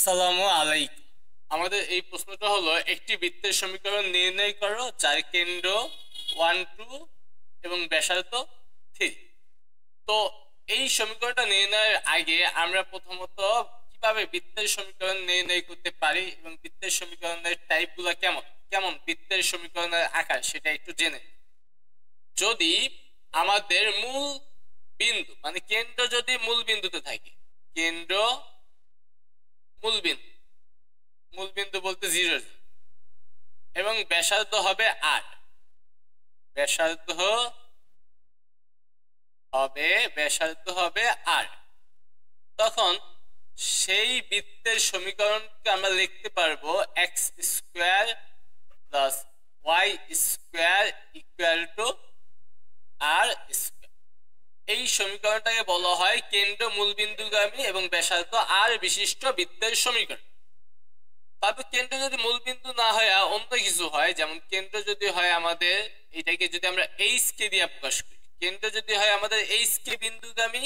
আসসালামু আলাইকুম। আমাদের এই প্রশ্নটা হলো, একটি বৃত্তের সমীকরণ নির্ণয় করো যার কেন্দ্র 1 2 এবং ব্যাসার্ধ 3। তো এই সমীকরণটা নির্ণয়ের আগে আমরা প্রথমত কিভাবে বৃত্তের সমীকরণ নির্ণয় করতে পারি এবং বৃত্তের সমীকরণের টাইপগুলো কেমন কেমন বৃত্তের সমীকরণের আকার সেটা একটু জেনে নিই। যদি আমাদের মূল বিন্দু মানে কেন্দ্র যদি মূল বিন্দুতে থাকে, কেন্দ্র মূলবিন্দু মূলবিন্দু বলতে 0 এবং ব্যাসার্ধ হবে আর, ব্যাসার্ধ হবে আর, তখন সেই বৃত্তের সমীকরণকে আমরা লিখতে পারবো x square plus y square equal to r square. এই সমীকরণটাকে বলা হয় কেন্দ্র মূলবিন্দুগামী এবং ব্যাসার্ধ আর বিশিষ্ট বৃত্তের সমীকরণ। তবে কেন্দ্র যদি মূলবিন্দু না হয় অন্য কিছু হয়, যেমন কেন্দ্র যদি হয় আমাদের এটাকে যদি আমরা এইচ কে দিয়ে প্রকাশ করি, কেন্দ্র যদি হয় আমাদের এইচ কে বিন্দুগামী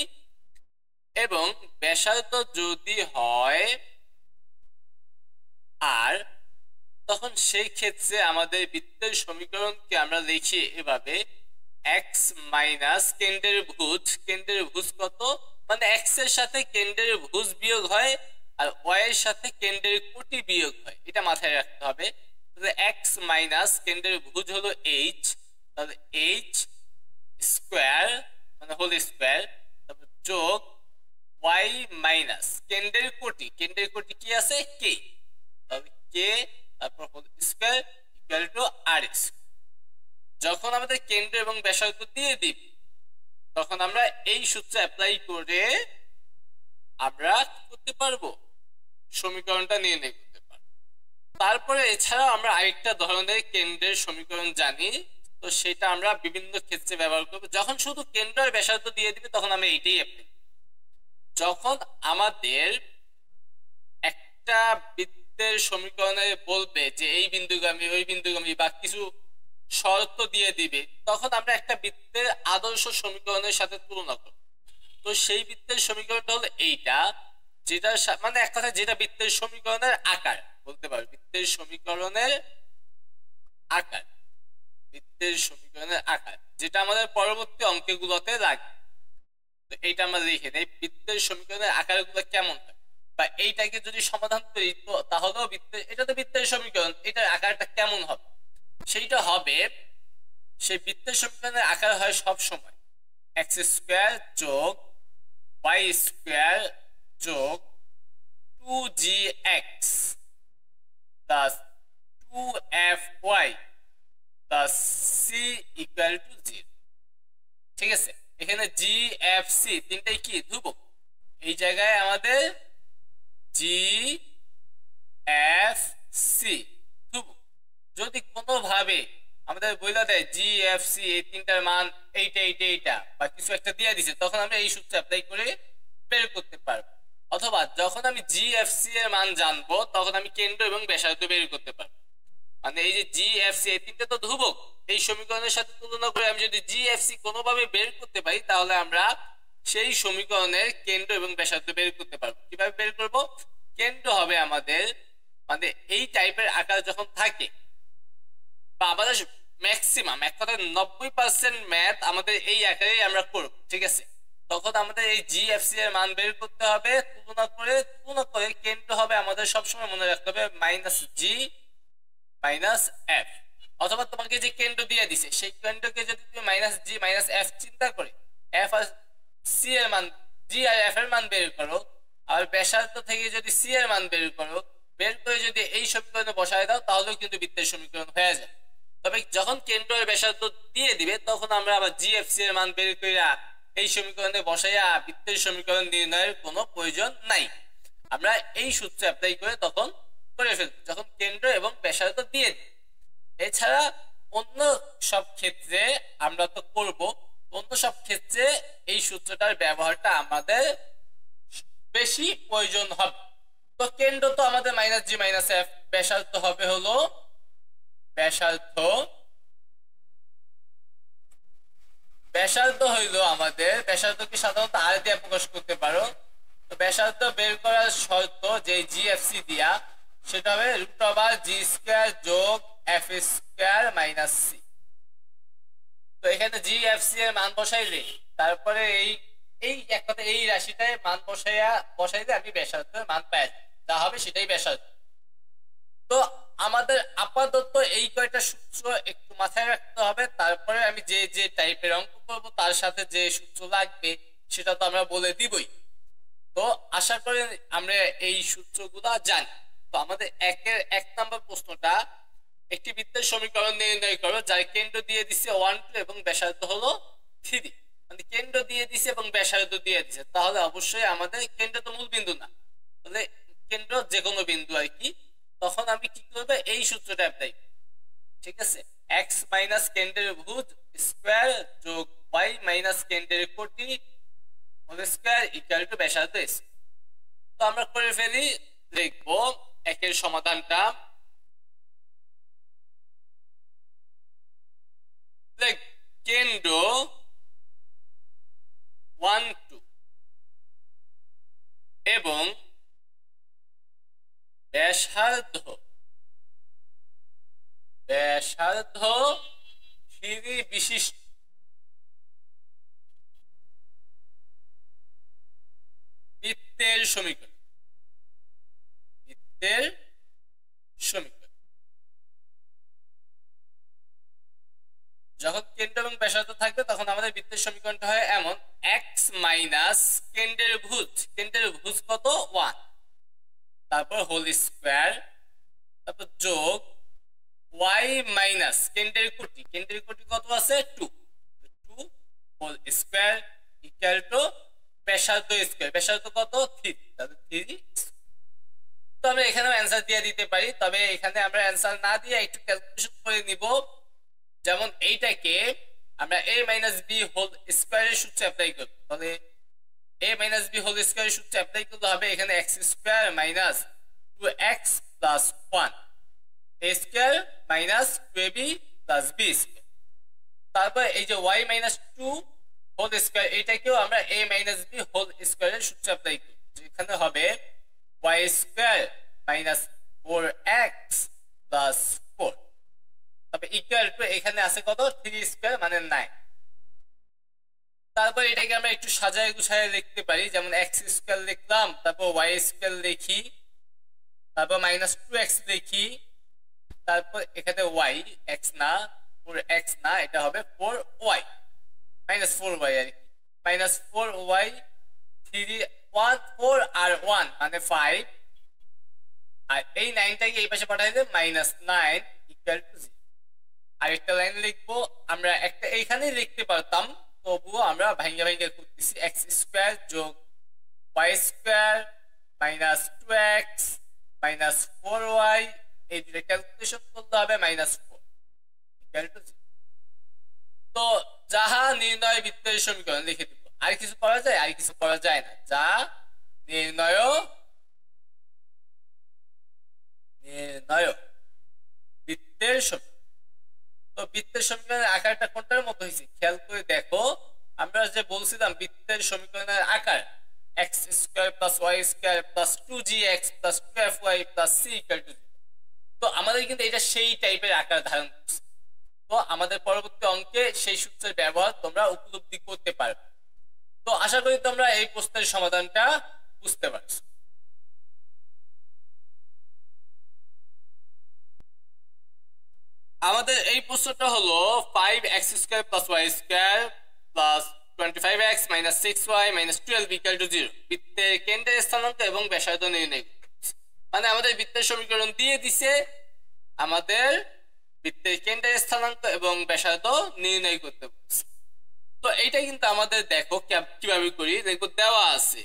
এবং ব্যাসার্ধ যদি হয় আর, তখন সেই ক্ষেত্রে আমাদের বৃত্তের সমীকরণকে আমরা লিখি এভাবে এক্স মাইনাস কেন্দ্রের ভুজ কত, মানে এক্স এর সাথে কেন্দ্রের ভুজ বিয়োগ হয় আর ওয়াই এর সাথে কেন্দ্রের কোটি বিয়োগ হয়, এটা মাথায় রাখতে হবে। তাহলে এক্স মাইনাস কেন্দ্রের ভুজ হলো এইচ, তাহলে এইচ স্কোয়ার মানে হোল স্কোয়ার, তারপর যোগ ওয়াই মাইনাস কেন্দ্রের কোটি কি আছে কে, তাহলে কে তারপর whole square equal to r square. যখন আমাদের কেন্দ্র এবং ব্যাসার্ধ দিয়ে দিব তখন আমরা এই সূত্র অ্যাপ্লাই করে আমরা করতে পারবো সমীকরণটা নির্ণয় করতে পারবো। তারপরে এছাড়াও আমরা আরেকটা ধরনের কেন্দ্রের সমীকরণ জানি, তো সেটা আমরা বিভিন্ন ক্ষেত্রে ব্যবহার করবো। যখন শুধু কেন্দ্র আর ব্যাসার্ধ দিয়ে দিবে তখন আমরা এইটাই অ্যাপ্লাই। যখন আমাদের একটা বৃত্তের সমীকরণে বলবে যে এই বিন্দুগামী ওই বিন্দুগামী বা কিছু শর্ত দিয়ে দিবে, তখন আমরা একটা বৃত্তের আদর্শ সমীকরণের সাথে তুলনা করব। তো সেই বৃত্তের সমীকরণটা হলো এইটা, যেটা মানে এক কথা যেটা বৃত্তের সমীকরণের আকার বলতে পারবে, বৃত্তের সমীকরণের আকার যেটা আমাদের পরবর্তী অঙ্কগুলোতে লাগবে। তো এইটা আমরা লিখে নেই বৃত্তের সমীকরণের আকারগুলো কেমন হয়, বা এইটাকে যদি সমাধান করি তো তাহলেও এটা তো বৃত্তের সমীকরণ, এটার আকারটা কেমন হবে সেইটা হবে, সেই বৃত্তের সমীকরণের আকার হয় সব সময় এক্স স্কোয়ার যোগ ওয়াই স্কোয়ার যোগ 2gx plus 2fy plus c equal to 0। ঠিক আছে, এখানে জি এফ সি তিনটাই কি ধ্রুবক, এই জায়গায় আমাদের জি এফ সি ধ্রুবক। যদি কোনোভাবে আমাদের বইলা দেয় জি এফ সি এই তিনটার মান এইটা বা কিছু একটা দিয়ে দিছে, তখন আমরা এই সূত্র অ্যাপ্লাই করে বের করতে পারবো। অথবা যখন আমি জি এফ সি এর মান জানবো তখন আমি কেন্দ্র এবং ব্যাসার্ধ বের করতে পারবো। মানে এই যে জি এফ সি এই তিনটা তো ধ্রুবক, এই সমীকরণের সাথে তুলনা করে আমি যদি জি এফ সি কোনোভাবে বের করতে পারি তাহলে আমরা সেই সমীকরণের কেন্দ্র এবং ব্যাসার্ধ বের করতে পারবো। কিভাবে বের করব? কেন্দ্র হবে আমাদের মানে এই টাইপের আকার যখন থাকে, বা আমাদের ম্যাক্সিমাম এক কথা 90% ম্যাথ আমাদের এই আকারে আমরা করব। ঠিক আছে, তখন আমাদের এই জি এফ সি এর মান বের করতে হবে, তুলনা করে কেন্দ্র হবে আমাদের সবসময় মনে রাখতে হবে মাইনাস জি মাইনাস এফ। অথবা তোমাকে যে কেন্দ্র দিয়ে দিছে সেই কেন্দ্রকে যদি তুমি মাইনাস জি মাইনাস এফ চিন্তা করে এফ আর সি এর মান, জি আর এফ এর মান বের করো, আর ব্যাসার্ধ থেকে যদি সি এর মান বের করো, বের করে যদি এই সমীকরণে বসায় দাও তাহলেও কিন্তু বৃত্তের সমীকরণ হয়ে যায়। তবে যখন কেন্দ্র আর ব্যাসার্ধ দিয়ে দিবে তখন আমরা আবার জি এফ সি এর মান বের করে এই সমীকরণে বসাইয়া বৃত্তের সমীকরণ নির্ণয়ের কোনো প্রয়োজন নাই। আমরা এই সূত্র অ্যাপ্লাই করে তখন করে ফেলবো যখন কেন্দ্র এবং ব্যাসার্ধ দিয়ে দিই। এছাড়া অন্য সব ক্ষেত্রে আমরা তো করব, অন্য সব ক্ষেত্রে এই সূত্রটার ব্যবহারটা আমাদের বেশি প্রয়োজন হবে। তো কেন্দ্র তো আমাদের মাইনাস জি মাইনাস এফ, ব্যাসার্ধ হবে হলো ব্যাসার্ধ হইলো আমাদের, ব্যাসার্ধকে সাধারণত আর দিয়ে প্রকাশ করতে পারো, তো ব্যাসার্ধ বের করার শর্ত যে জিএফসি দিয়া সেটা হবে √g² যোগ f² মাইনাস c। তো এখানে জিএফসি এর মান বসাইলে তারপরে এই এক কথা এই রাশিটায় মান বসাইলে আমি ব্যাসার্ধের মান পাই, যা হবে সেটাই ব্যাসার্ধ। তো আমাদের আপাতত এই কয়টা সূত্র একটু মাথায় রাখতে হবে, তারপরে আমি যে যে টাইপের অঙ্ক করব তার সাথে যে সূত্র লাগবে সেটা তো আমরা বলে দিবই। তো আশা করি আমরা এই সূত্রগুলো জানি। তো আমাদের এক নম্বর প্রশ্নটা, একটি বৃত্তের সমীকরণ নির্ণয় করো যার কেন্দ্র দিয়ে দিছে 1 2 এবং ব্যাসার্ধ হলো 3। মানে কেন্দ্র দিয়ে দিছে এবং ব্যাসার্ধ দিয়ে দিছে, তাহলে অবশ্যই আমাদের কেন্দ্র তো মূল বিন্দু না, তাহলে কেন্দ্র যে কোনো বিন্দু আর কি। তখন আমি কি করব, এই সূত্রটা অ্যাপ্লাই, ঠিক আছে, x মাইনাস কেন্দ্রের ভুজ স্কয়ার যোগ y মাইনাস কেন্দ্রের কোটি হোল স্কয়ার ইকুয়াল টু ব্যাসার্ধ s। তো আমরা করে ফেলি, লিখব একের সমাধানটা, কেন্দ্র 1 2 এবং ব্যাসার্ধ 3 বিশিষ্ট বৃত্তের সমীকরণ। যখন কেন্দ্র এবং ব্যাসার্ধ থাকবে তখন আমাদের বৃত্তের সমীকরণটা হয় এমন, x মাইনাস কেন্দ্রের ভুজ কত 1, তারপর হোল স্কয়ার, তারপর যোগ y মাইনাস কেন্দ্রের কোটি কত আছে 2 হোল স্কয়ার ইকুয়াল টু ব্যাসার্ধ স্কয়ার, ব্যাসার্ধ কত 3, তাহলে 3। তো আমরা এখানেও অ্যান্সার দিয়ে দিতে পারি, তবে এখানে আমরা অ্যান্সার না দিয়ে একটু ক্যালকুলেশন করে নিব। যেমন এইটাকে আমরা a মাইনাস b হোল স্কয়ারের সূত্রে অ্যাপ্লাই করব, তাহলে a মাইনাস b হোল স্কয়ারের সূত্রে অ্যাপ্লাই করতে হবে এখানে x square minus 2x plus 1 a square minus 2ab plus b square. তারপর এই যে y মাইনাস 2 হোল স্কয়ার, এটাকেও আমরা a মাইনাস b হোল স্কয়ারের সূত্রে অ্যাপ্লাই করব, যেখানে হবে y square minus 4x plus 4, তবে ইকুয়াল টু এখানে আছে কত 3 স্কয়ার মানে 9। তারপর এটাকে আমরা একটু সাজায় গুছায় লিখতে পারি, যেমন x স্কয়ার লিখলাম, তারপর y স্কয়ার লিখি, তারপর মাইনাস 2x লিখি, তারপর এখানে y x না 4x না, এটা হবে 4y মাইনাস 4y আর কি, মাইনাস 4y 3 1 4 আর 1 মানে 5, আর এই 9টাকে এই পাশে পাঠাইলে মাইনাস 9 ইকুয়াল টু 0। আরেকটা লাইন লিখবো, আমরা একটা এইখানেই লিখতে পারতাম, তবুও আমরা ভাঙা করতেছি, x স্কয়ার যোগ y square minus 2x minus 4y, এই দুটো ক্যালকুলেশন করতে হবে মাইনাস 4 ইকুয়াল টু 0। তো যাহা নির্ণয় বৃত্তের সমীকরণ লিখে দিব। আর কিছু করা যায়? আর কিছু করা যায় না। যা নির্ণয় বৃত্তের সমীকরণ। তো বৃত্তের সমীকরণের আকারটা কোনটার মতো হয়েছে খেয়াল করে দেখো। আমরা যে বলছিলাম বৃত্তের সমীকরণের আকার x square plus y square plus 2gx plus 2fy plus c equal to 0। তো আমাদের কিন্তু এটা সেই টাইপের আকার ধারণ করছে। তো আমাদের পরবর্তী অঙ্কে সেই সূত্রের ব্যবহার তোমরা উপলব্ধি করতে পারবে। তো আশা করি তোমরা এই প্রশ্নের সমাধানটা বুঝতে পারছো। আমাদের এই প্রশ্নটা হলো 5x square plus y square plus 25x minus 6y minus 12 equal to 0 বৃত্তের কেন্দ্রের স্থানাঙ্ক এবং ব্যাসার্ধ নির্ণয় করতে। মানে আমাদের বৃত্তের সমীকরণ দিয়ে দিছে, আমাদের বৃত্তের কেন্দ্রের স্থানাঙ্ক এবং ব্যাসার্ধ নির্ণয় করতে বলছে। তো এইটা কিন্তু আমাদের দেখো কিভাবে করি, দেখো দেওয়া আছে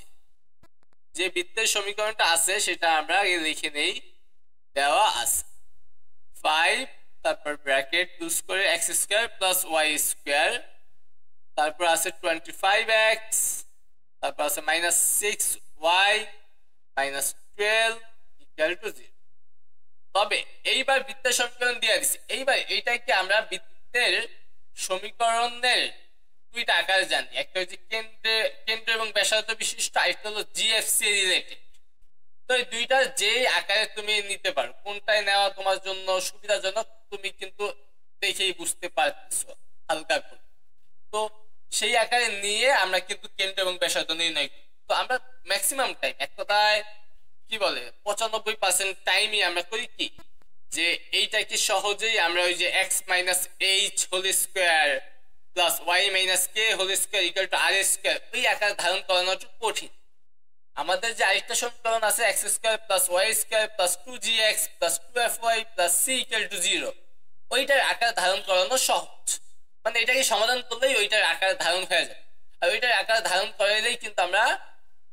যে বৃত্তের সমীকরণটা আছে সেটা আমরা লিখে নেই। দেওয়া আছে 5 তারপর ব্র্যাকেট ইউজ করে x square plus y square, তারপর আছে 25x, তারপর আছে minus 6y minus 12 equal to 0। তবে এইবার বৃত্তের সমীকরণ দিয়ে দিছি, এইবার এইটাকে আমরা বৃত্তের সমীকরণের দুইটা আকার জানি। একটা হচ্ছে কেন্দ্র এবং ব্যাসার্ধ বিশিষ্ট আরেকটা হলো জিএফসি রিলেটেড। তো এই দুইটা যে আকারে তুমি নিতে পারো, কোনটায় নেওয়া তোমার জন্য সুবিধাজনক তুমি কিন্তু দেখেই বুঝতে পারছো হালকা করে। তো সেই আকারে নিয়ে আমরা কিন্তু কেন্দ্র এবং ব্যাসার্ধ নির্ণয় করি। তো আমরা ম্যাক্সিমাম টাইম, এক কথায় কি বলে 95% টাইমই আমরা করি কি, যে এইটাকে সহজেই আমরা ওই যে x minus h whole square plus y minus k whole square equal to r square, ওই আকার ধারণ করানো একটু কঠিন। আমাদের যে আরেকটা সমীকরণ আছে x square plus y square plus 2gx plus 2fy plus c equal to 0, ওইটার আকার ধারণ করানো সহজ। মানে এটাকে সমাধান করলেই ওইটার আকার ধারণ হয়ে যায়। আর ওইটার আকার ধারণ করাইলেই কিন্তু আমরা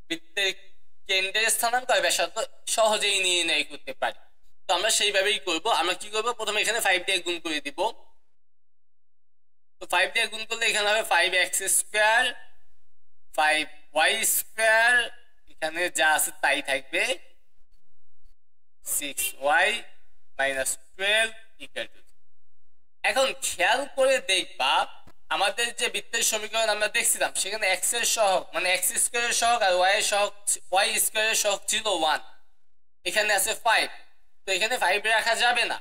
বৃত্তের কেন্দ্রের স্থানাঙ্ক আর ব্যাসার্ধ সহজেই নির্ণয় করতে পারি। তো আমরা সেইভাবেই করব। আমরা কি করব, প্রথমে এখানে 5 দিয়ে গুণ করে দিব। তো 5 দিয়ে গুণ করলে এখানে হবে 5x স্কয়ার 5y স্কয়ার, এখানে যা আছে তাই থাকবে, 6y মাইনাস 12 ইকুয়াল টু। এখন খেয়াল করে দেখবা আমাদের যে বৃত্তের সমীকরণ আমরা দেখছিলাম সেখানে x এর সহগ মানে x স্কয়ারের সহগ আর y এর সহগ y স্কয়ারের সহগ ছিল 1, এখানে আছে 5। তো এখানে 5 রাখা যাবে না,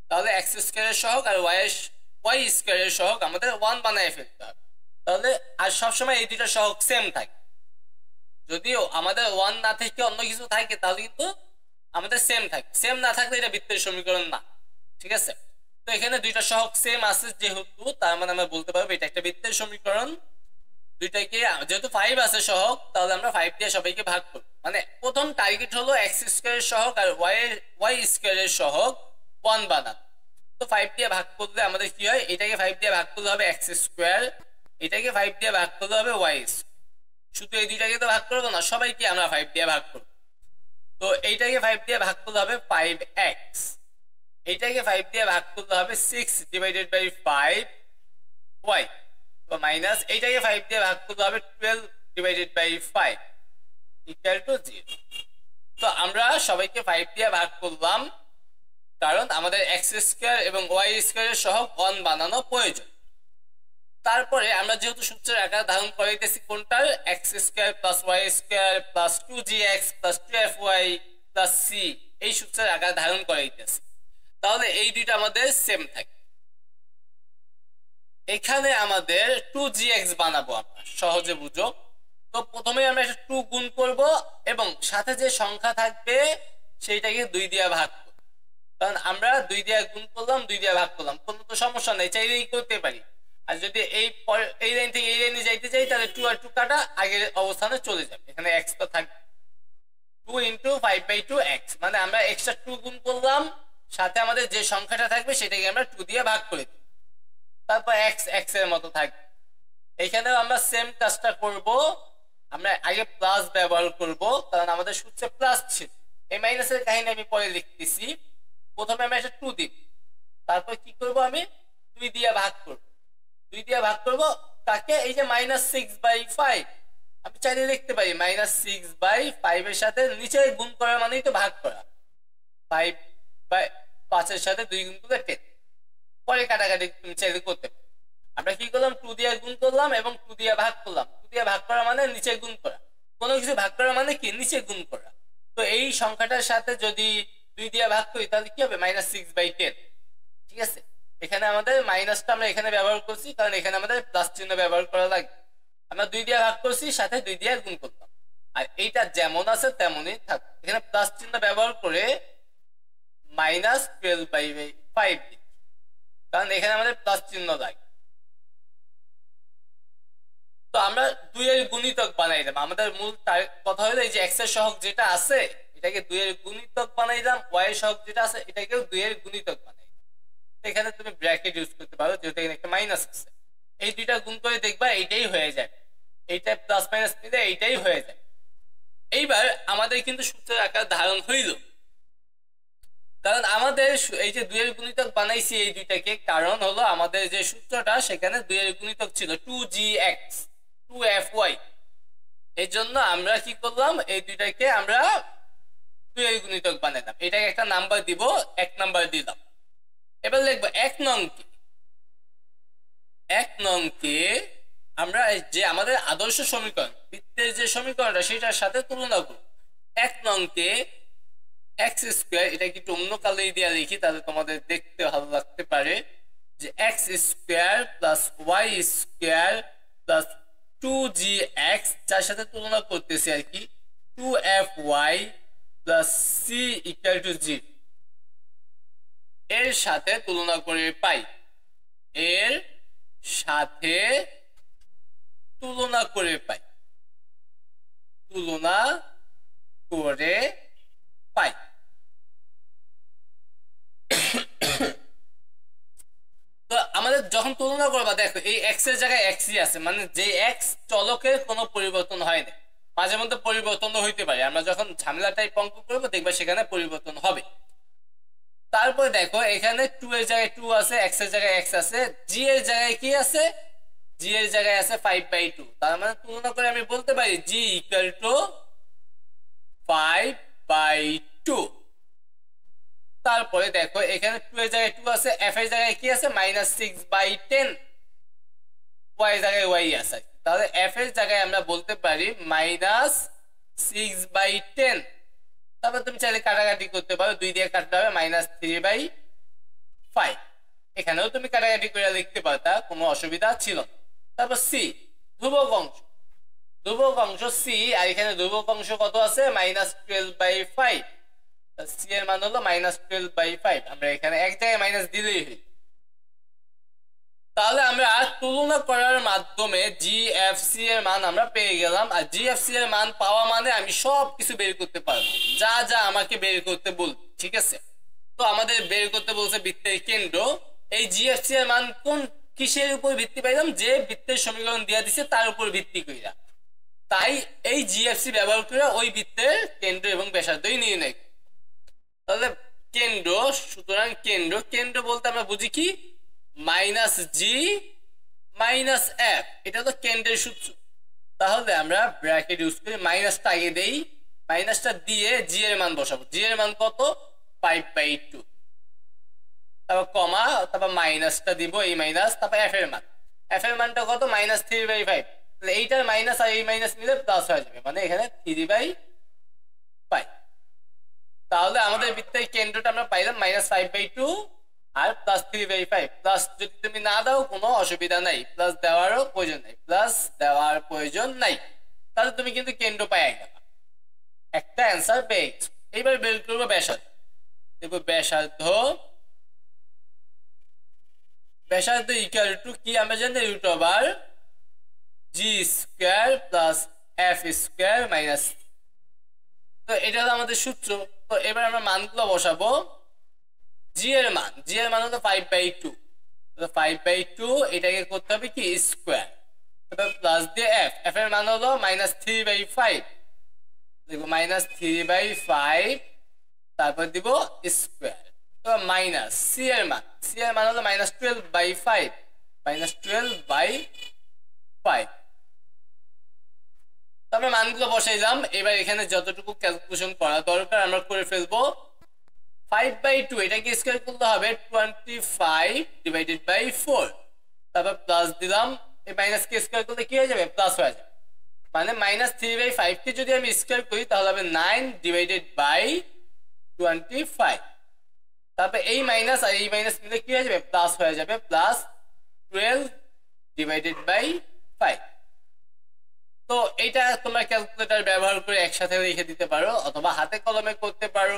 তাহলে x স্কয়ারের সহগ আর y স্কয়ারের সহগ আমাদের 1 বানায় ফেলতে হবে। তাহলে আর সবসময় এই দুইটা সহগ সেম থাকে। যদিও আমাদের 1 না থেকে অন্য কিছু থাকে তাহলে কিন্তু আমাদের সেম থাকে, সেম না থাকলে এটা বৃত্তের সমীকরণ না। ঠিক আছে, তো এখানে দুইটা সহগ সেম আছে যেহেতু, তার মানে আমরা বলতে পারবো এটা একটা বৃত্তের সমীকরণ। দুইটাকে যেহেতু 5 আছে সহগ, তাহলে আমরা 5 দিয়ে সবাইকে ভাগ করব। মানে প্রথম টার্গেট হলো x স্কয়ারের সহগ আর y স্কয়ারের সহগ 1 বানানো। তো 5 দিয়ে ভাগ করলে আমাদের কি হয়, এটাকে 5 দিয়ে ভাগ করলে হবে x স্কয়ার, এটাকে 5 দিয়ে ভাগ করলে হবে y স্কয়ার। শুধু এই দুইটাকে তো ভাগ করবো না, সবাইকে আমরা 5 দিয়ে ভাগ করব। তো এইটাকে 5 দিয়ে ভাগ করলে হবে 5x, এইটাকে 5 দিয়ে ভাগ করলে হবে 6 ডিভাইডেড বাই 5y, তো মাইনাস এইটাকে 5 দিয়ে ভাগ করলে হবে 12 ডিভাইডেড বাই 5 ইকুয়াল টু 0। তো আমরা সবাইকে 5 দিয়ে ভাগ করলাম কারণ আমাদের x স্কয়ার এবং y স্কয়ারের সহগ 1 বানানো প্রয়োজন। তারপরে আমরা যেহেতু সূত্রের আকার ধারণ করাইতেছি কোনটার, x square plus y square plus 2gx plus 2fy plus c, এই সূত্রের আকার ধারণ করাইতেছি, তাহলে এই দুইটা আমাদের সেম থাকে। এখানে আমাদের 2gx বানাবো আমরা, সহজে বুঝো। তো প্রথমে আমরা একটা 2 গুণ করব এবং সাথে যে সংখ্যা থাকবে সেইটাকে 2 দিয়ে ভাগ করব। কারণ আমরা 2 দিয়ে গুণ করলাম 2 দিয়ে ভাগ করলাম, কোনো তো সমস্যা নেই, চাইলেই করতে পারি। আর যদি এই লাইন থেকে এই লাইনে যাইতে চাই তাহলে 2 আর 2 কাটা আগের অবস্থানে চলে যাবে, এখানে x তো থাকবে। 2 × 5/2x, মানে আমরা এক্সট্রা 2 গুণ করলাম, সাথে আমাদের যে সংখ্যাটা থাকবে সেটাকে আমরা 2 দিয়ে ভাগ করে দিই, তারপর x এর মতো থাকবে। এখানেও আমরা সেম কাজটা করব, আমরা আগে প্লাস ব্যবহার করব কারণ আমাদের সূত্রে প্লাস ছিল। এই মাইনাসের কাহিনী আমি পরে লিখতেছি, প্রথমে আমি একটা 2 দিব, তারপর কি করব আমি 2 দিয়ে ভাগ করব। 2 দিয়ে ভাগ করব তাকে, এই যে -6/5 আমি চাইলে লিখতে পারি -6/5 এর সাথে নিচে গুণ করা মানেই তো ভাগ করা, 5/5 এর সাথে 2 গুণ করলে 10, পরে কাটাকাটি তুমি চাইলে করতে পারো। আমরা কি করলাম, 2 দিয়ে গুণ করলাম এবং 2 দিয়ে ভাগ করলাম। 2 দিয়ে ভাগ করা মানে নিচে গুণ করা, কোনো কিছু ভাগ করা মানে কি নিচে গুণ করা। তো এই সংখ্যাটার সাথে যদি 2 দিয়ে ভাগ করি তাহলে কি হবে -6/10। ঠিক আছে, এখানে আমাদের মাইনাসটা আমরা এখানে ব্যবহার করছি কারণ এখানে আমাদের প্লাস চিহ্ন ব্যবহার করা লাগবে। আমরা 2 দিয়ে ভাগ করছি, সাথে 2 দিয়ে গুণ করলাম, আর এইটা যেমন আছে তেমনই থাকবে। এখানে প্লাস চিহ্ন ব্যবহার করে -12/5 দিই, কারণ এখানে আমাদের প্লাস চিহ্ন লাগে। তো আমরা 2 এর গুণিতক বানাইলাম। আমাদের মূল কথা হলো এই যে x এর সহগ যেটা আছে এটাকে 2 এর গুণিতক বানাইলাম, y এর সহগ যেটা আছে এটাকেও 2 এর গুণিতক বানাইলাম। এখানে তুমি ব্র্যাকেট ইউজ করতে পারো যেহেতু এখানে একটা মাইনাস আছে। এই দুইটা গুণ করে দেখবা এইটাই হয়ে যায়, এইটা প্লাস মাইনাস মিলে এইটাই হয়ে যায়। এইবার আমাদের কিন্তু সূত্রের আকার ধারণ হইল, কারণ আমাদের এই যে 2 এর গুণিতক বানাইছি এই দুইটাকে, কারণ হলো আমাদের যে সূত্রটা সেখানে 2 এর গুণিতক ছিল 2gx 2fy, এই জন্য আমরা কি করলাম এই দুইটাকে আমরা 2 এর গুণিতক বানাইলাম। এটাকে একটা নাম্বার দিব, 1 নাম্বার দিলাম। এবার লিখবো 1 নং কে আমরা যে আমাদের আদর্শ সমীকরণ বৃত্তের যে সমীকরণটা সেটার সাথে তুলনা করব। 1 নংকে এক্স স্কোয়ার, এটা কি একটু অন্য কালেই দিয়ে লিখি তাহলে তোমাদের দেখতে ভালো লাগতে পারে, যে x square plus y square plus 2gx, যার সাথে তুলনা করতেছি আর কি 2fy plus C equal to 0, এর সাথে তুলনা করে পাই, এর সাথে তুলনা করে পাই, তুলনা করে পাই। তো আমাদের যখন তুলনা করবা দেখো এই এক্স এর জায়গায় এক্সই আছে, মানে যে এক্স চলকের কোনো পরিবর্তন হয় না, মাঝে মধ্যে পরিবর্তন হইতে পারে, আমরা যখন ঝামেলা টাইপ অঙ্ক করবো দেখবা সেখানে পরিবর্তন হবে। তারপরে দেখো এখানে 2 এর জায়গায় 2 আছে, এক্স এর জায়গায় এক্স আছে, জি এর জায়গায় কি আছে, জি এর জায়গায় আছে 5/2, তার মানে তুলনা করে আমি বলতে পারি জি ইকুয়াল টু 5/2। তারপরে দেখো এখানে 2 এর জায়গায় 2 আছে, এফ এর জায়গায় কি আছে -6/10, ওয়াই এর জায়গায় ওয়াই আছে, তাহলে এফ এর জায়গায় আমরা বলতে পারি -6/10। তারপর তুমি চাইলে কাটাকাটি করতে পারো, 2 দিয়ে কাটতে হবে -3/5, এখানেও তুমি কাটাকাটি করে লিখতে পারতা, কোনো অসুবিধা ছিল না। তারপর সি ধ্রুবক অংশ, ধ্রুবক অংশ সি, আর এখানে ধ্রুবক অংশ কত আছে -12/5, সি এর মান হলো -12/5, আমরা এখানে এক জায়গায় মাইনাস দিলেই হয়। তাহলে আমরা তুলনা করার মাধ্যমে জিএফসি এর মান আমরা পেয়ে গেলাম, আর জিএফসি এর মান পাওয়া মানে আমি সব কিছু বের করতে পারবো যা যা আমাকে বের করতে বল, ঠিক আছে। তো আমাদের বের করতে বলছে বৃত্তের কেন্দ্র, এই জিএফসি এর মান কোন কিসের উপর ভিত্তি পাইলাম, যে বৃত্তের সমীকরণ দেওয়া দিছে তার উপর ভিত্তি কইরা, তাই এই জিএফসি ব্যবহার করে ওই বৃত্তের কেন্দ্র এবং ব্যাসার্ধই নির্ণয়। তাহলে কেন্দ্র, সুতরাং কেন্দ্র, কেন্দ্র বলতে আমরা বুঝি কি -g -f, এটা তো কেন্দ্রের সূত্র। তাহলে আমরা ব্র্যাকেট ইউজ করি, মাইনাসটা আগে দেই, মাইনাসটা দিয়ে জি এর মান বসাবো, জি এর মান কত 5/2, তারপর কমা, তারপর মাইনাসটা দিব, এই মাইনাস, তারপর এফ এর মান, এফ এর মানটা কত -3/5, তাহলে এইটার মাইনাস আর এই মাইনাস মিলে প্লাস হয়ে যাবে, মানে এখানে 3/5। তাহলে আমাদের বৃত্তের কেন্দ্রটা আমরা পাইলাম -5/2 আর +3/5, প্লাস যদি তুমি না দাও কোনো অসুবিধা নাই, প্লাস দেওয়ারও প্রয়োজন নাই, প্লাস দেওয়ার প্রয়োজন নাই, তাহলে তুমি কিন্তু কেন্দ্র পাই গেলা, একটা অ্যান্সার পেয়ে গেছো। এইবার বের করবো ব্যাসার্ধ, দেখো ব্যাসার্ধ, ব্যাসার্ধ ইকুয়াল টু কি আমরা জানি √g² প্লাস f², তো এটা হলো আমাদের সূত্র। তো এবার আমরা মানগুলো বসাবো, জি এর মান হলো 5/2, 5/2 এটাকে করতে হবে কি স্কোয়ার, প্লাস দিয়ে এফ এর মান হলো -3/5, দেখো -3/5, তারপর দিব স্কোয়ার, তো মাইনাস সি এর মান হলো -12/5, -12/5, তারপর মানগুলো বসাইলাম। এবার এখানে যতটুকু ক্যালকুলেশন করা দরকার আমরা করে ফেলবো। 5/2 এটাকে স্কয়ার করতে হবে 25/4, তারপর প্লাস দিলাম, এই মাইনাস কে স্কয়ার করলে কি হয়ে যাবে প্লাস হয়ে যাবে, মানে -3/5 কে যদি আমি স্কয়ার করি তাহলে হবে 9/25, তারপর এই মাইনাস আর এই মাইনাস মিলে কি হয়ে যাবে প্লাস হয়ে যাবে, প্লাস 12/5। তো এইটা তোমরা ক্যালকুলেটর ব্যবহার করে একসাথে লিখে দিতে পারো অথবা হাতে কলমে করতে পারো।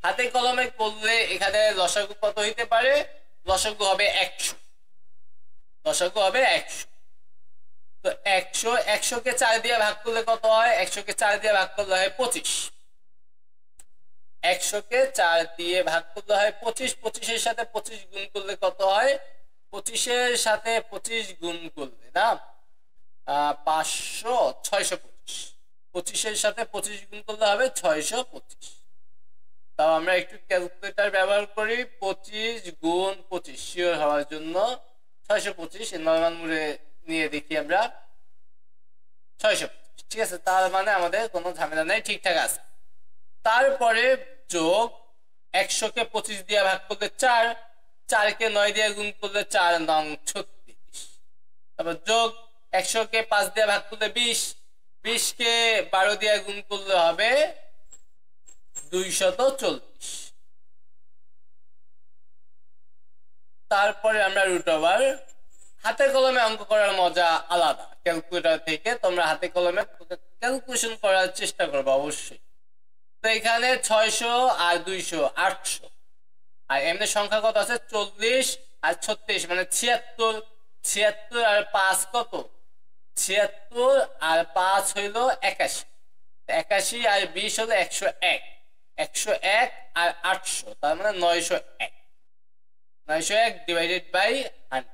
হাতে কলমে করলে এখানে লসাগু কত হইতে পারে, লসাগু হবে 100, লসাগু হবে 100। তো 100 কে 4 দিয়ে ভাগ করলে কত হয়, 100 কে 4 দিয়ে ভাগ করলে হয় 25, 100 কে 4 দিয়ে ভাগ করলে হয় 25, 25 এর সাথে 25 গুণ করলে কত হয়, 25 এর সাথে 25 গুণ করলে না 500, 625, 25 এর সাথে 25 গুণ করলে হবে 625। তাও আমরা একটু ক্যালকুলেটর ব্যবহার করি, 25 গুণ 25 শিওর হওয়ার জন্য 625 নরমাল মোডে নিয়ে দেখি আমরা 625, ঠিক আছে, তার মানে আমাদের কোনো ঝামেলা নাই, ঠিকঠাক আছে। তারপরে যোগ 100 কে 25 দিয়ে ভাগ করলে 4, 4 কে 9 দিয়ে গুণ করলে 4 নং 36, তারপর যোগ 100 কে 5 দিয়ে ভাগ করলে 20, 20 কে 12 দিয়ে গুণ করলে হবে 240। তারপরে আমরা রুট ওভার, হাতে কলমে অঙ্ক করার মজা আলাদা, ক্যালকুলেটর থেকে তোমরা হাতে কলমে ক্যালকুলেশন করার চেষ্টা করবে অবশ্যই। তো এখানে 600 আর 200 800, আর এমনি সংখ্যা কত আছে 40 আর 36 মানে 76, 76 আর 5 কত 76 আর 5 হইল 81, 81 আর 20 হলো 101, 101 আর 800 তার মানে 901, 901 ডিভাইডেড বাই 100।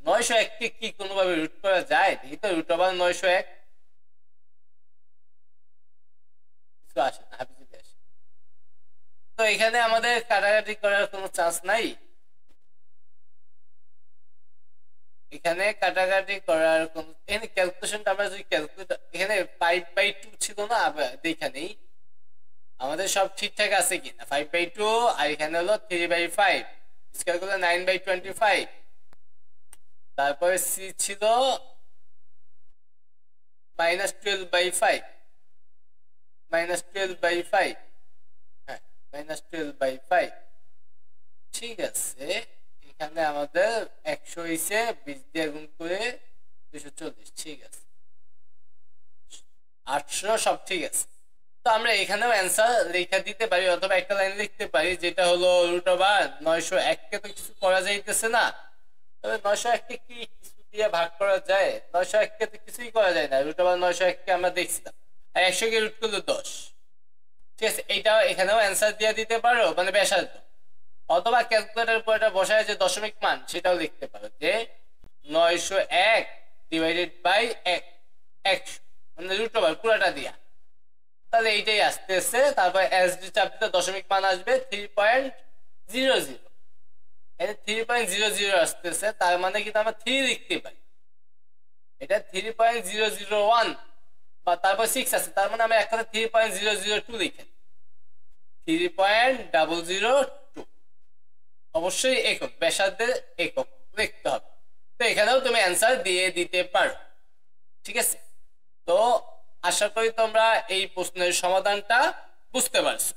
901 কে কি কোনোভাবে রুট করা যায়? দেখি তো, রুট ওভার 901 কিছু আসে না, হাবিজাবি আসে। তো এখানে আমাদের কাটাকাটি করার কোনো চান্স নাই, এখানে কাটাকাটি করার কোন, এখানে ক্যালকুলেশনটা আমরা যদি ক্যালকুলেটর, এখানে 5/2 ছিল না, এখানেই আমাদের সব ঠিকঠাক আছে কিনা, 5/2 আর এখানে হলো 3/5, স্কয়ার করলে 9/25, তারপরে সি ছিল -12/5, -12/5, হ্যাঁ -12/5, ঠিক আছে। এখানে আমাদের 100 হইছে 20 দিয়ে গুণ করে 240, ঠিক আছে, 800 সব ঠিক আছে। তো আমরা এখানেও অ্যান্সার লেখা দিতে পারি, অথবা একটা লাইন লিখতে পারি যেটা হলো রুট ওভার 901 কে তো কিছু করা যাইতেছে না, তবে 901 কে কি কিছু দিয়ে ভাগ করা যায়? 901 কে তো কিছুই করা যায় না, রুট ওভার 901 কে আমরা দেখছিলাম, আর 100 কে রুট করলে 10, ঠিক আছে। এইটাও এখানেও অ্যান্সার দিয়ে দিতে পারো, মানে ব্যাসার্ধ, অথবা ক্যালকুলেটর উপর এটা বসায় যে দশমিক মান সেটাও লিখতে পারো, যে 901 ডিভাইডেড বাই 100 মানে রুট ওভার পুরোটা দিয়া, তাহলে এইটাই আসতেছে। তারপর এসডি চাপতে দশমিক মান আসবে 3.00, এই 3.00 আসতেছে, তার মানে কিন্তু আমরা 3 লিখতে পারি, এটা 3.001, বা তারপর 6 আছে, তার মানে আমরা একটা 3.002 লিখে 3.002, অবশ্যই একক, ব্যাসার্ধের একক লিখতে হবে। তো এখানেও তুমি অ্যান্সার দিয়ে দিতে পারো, ঠিক আছে। তো আশা করি তোমরা এই প্রশ্নের সমাধানটা বুঝতে পারছো।